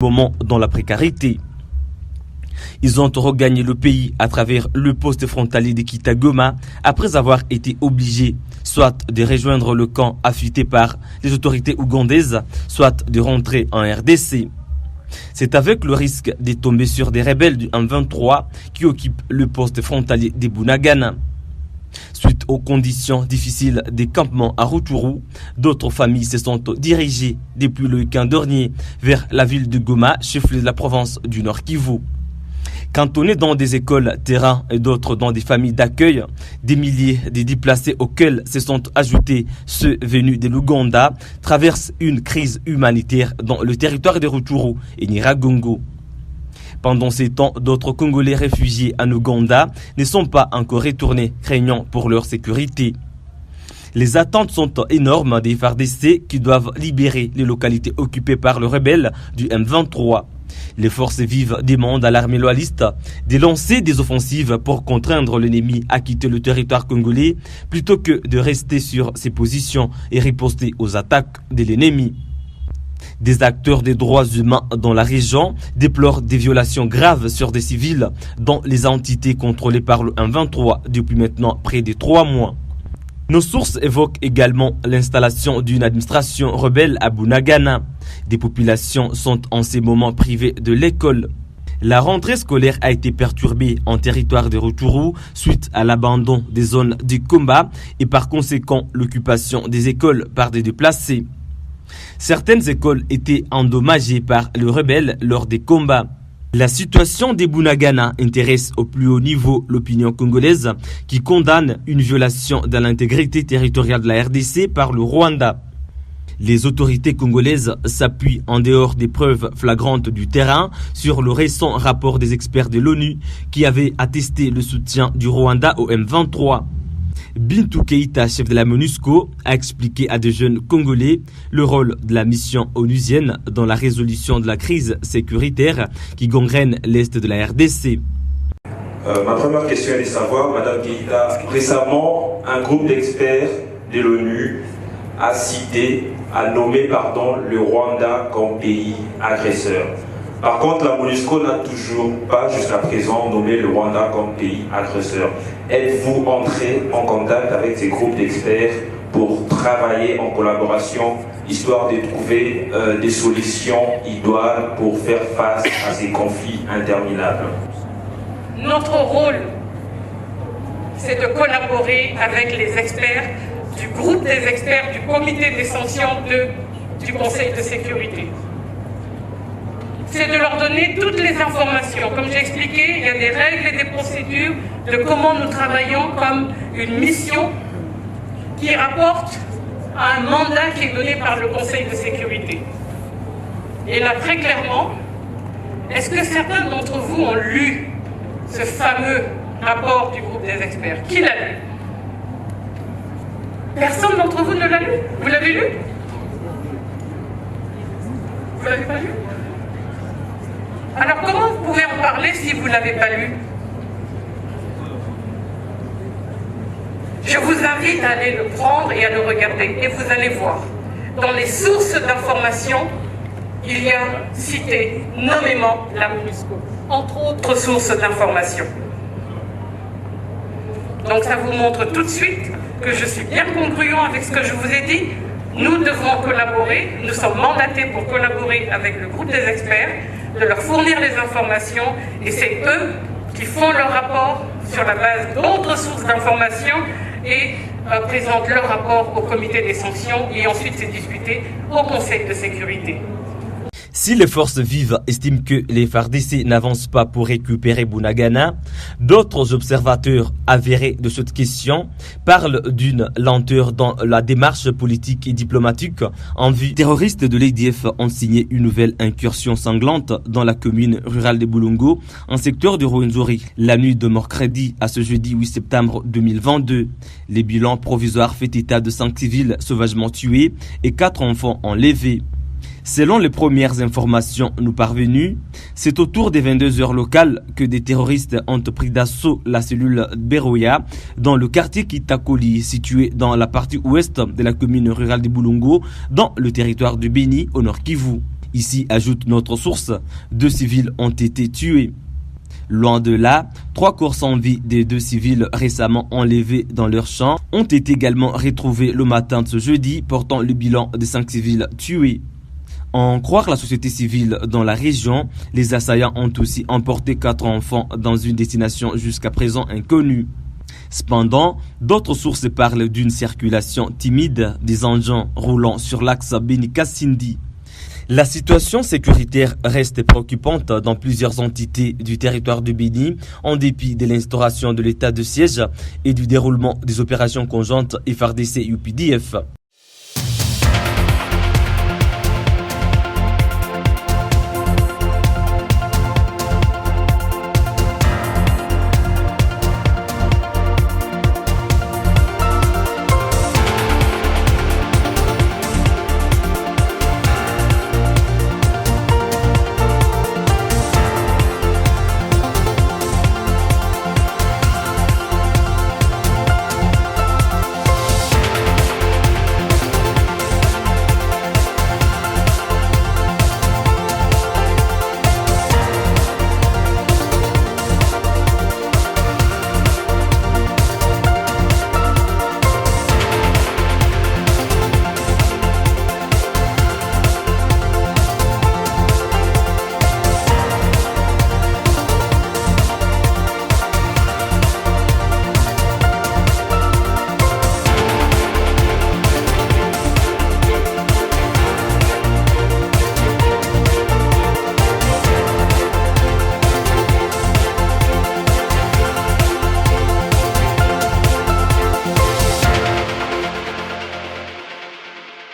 moment dans la précarité. Ils ont regagné le pays à travers le poste frontalier de Kitagoma après avoir été obligés soit de rejoindre le camp affûté par les autorités ougandaises, soit de rentrer en RDC. C'est avec le risque de tomber sur des rebelles du M23 qui occupent le poste frontalier de Bunagana. Suite aux conditions difficiles des campements à Rutshuru, d'autres familles se sont dirigées depuis le week-end dernier vers la ville de Goma, chef-lieu de la province du Nord Kivu. Cantonnés dans des écoles, terrains et d'autres dans des familles d'accueil, des milliers de déplacés auxquels se sont ajoutés ceux venus de l'Ouganda traversent une crise humanitaire dans le territoire de Rutshuru et Nyiragongo. Pendant ces temps, d'autres Congolais réfugiés en Ouganda ne sont pas encore retournés, craignant pour leur sécurité. Les attentes sont énormes des FARDC qui doivent libérer les localités occupées par le rebelle du M23. Les forces vives demandent à l'armée loyaliste de lancer des offensives pour contraindre l'ennemi à quitter le territoire congolais plutôt que de rester sur ses positions et riposter aux attaques de l'ennemi. Des acteurs des droits humains dans la région déplorent des violations graves sur des civils dans les entités contrôlées par le M23 depuis maintenant près de 3 mois. Nos sources évoquent également l'installation d'une administration rebelle à Bunagana. Des populations sont en ces moments privées de l'école. La rentrée scolaire a été perturbée en territoire de Rutshuru suite à l'abandon des zones de combat et par conséquent l'occupation des écoles par des déplacés. Certaines écoles étaient endommagées par les rebelles lors des combats. La situation des Bunagana intéresse au plus haut niveau l'opinion congolaise qui condamne une violation de l'intégrité territoriale de la RDC par le Rwanda. Les autorités congolaises s'appuient en dehors des preuves flagrantes du terrain sur le récent rapport des experts de l'ONU qui avait attesté le soutien du Rwanda au M23. Bintou Keïta, chef de la MONUSCO, a expliqué à des jeunes Congolais le rôle de la mission onusienne dans la résolution de la crise sécuritaire qui gangrène l'Est de la RDC. Ma première question est de savoir, Madame Keïta, récemment, un groupe d'experts de l'ONU a nommé le Rwanda comme pays agresseur. Par contre, la MONUSCO n'a toujours pas, jusqu'à présent, nommé le Rwanda comme pays agresseur. Êtes-vous entré en contact avec ces groupes d'experts pour travailler en collaboration, histoire de trouver des solutions idoines pour faire face à ces conflits interminables? Notre rôle, c'est de collaborer avec les experts du groupe des experts du comité des sanctions du Conseil de sécurité. C'est de leur donner toutes les informations. Comme j'ai expliqué, il y a des règles et des procédures de comment nous travaillons comme une mission qui rapporte à un mandat qui est donné par le Conseil de sécurité. Et là, très clairement, est-ce que certains d'entre vous ont lu ce fameux rapport du groupe des experts? Qui l'a lu? Personne d'entre vous ne l'a lu? Vous l'avez lu? Vous l'avez pas lu? Alors comment vous pouvez en parler si vous ne l'avez pas lu? Je vous invite à aller le prendre et à le regarder et vous allez voir. Dans les sources d'information, il y a cité nommément la MONUSCO, entre autres sources d'information. Donc ça vous montre tout de suite que je suis bien congruent avec ce que je vous ai dit. Nous devons collaborer, nous sommes mandatés pour collaborer avec le groupe des experts, de leur fournir les informations et c'est eux qui font leur rapport sur la base d'autres sources d'informations et présentent leur rapport au comité des sanctions et ensuite c'est discuté au Conseil de sécurité. Si les forces vives estiment que les FARDC n'avancent pas pour récupérer Bunagana, d'autres observateurs avérés de cette question parlent d'une lenteur dans la démarche politique et diplomatique en vue. Les terroristes de l'ADF ont signé une nouvelle incursion sanglante dans la commune rurale de Bulongo, en secteur de Rwenzori, la nuit de mercredi à ce jeudi 8 septembre 2022. Les bilans provisoires fait état de 5 civils sauvagement tués et 4 enfants enlevés. Selon les premières informations nous parvenues, c'est autour des 22 heures locales que des terroristes ont pris d'assaut la cellule Beroya dans le quartier Kitakoli, situé dans la partie ouest de la commune rurale de Bulongo, dans le territoire de Beni, au Nord Kivu. Ici, ajoute notre source, 2 civils ont été tués. Loin de là, 3 corps sans vie des 2 civils récemment enlevés dans leur champ ont été également retrouvés le matin de ce jeudi, portant le bilan de 5 civils tués. En croire la société civile dans la région, les assaillants ont aussi emporté 4 enfants dans une destination jusqu'à présent inconnue. Cependant, d'autres sources parlent d'une circulation timide des engins roulant sur l'axe Beni-Kasindi. La situation sécuritaire reste préoccupante dans plusieurs entités du territoire de Béni, en dépit de l'instauration de l'état de siège et du déroulement des opérations conjointes FARDC-UPDF.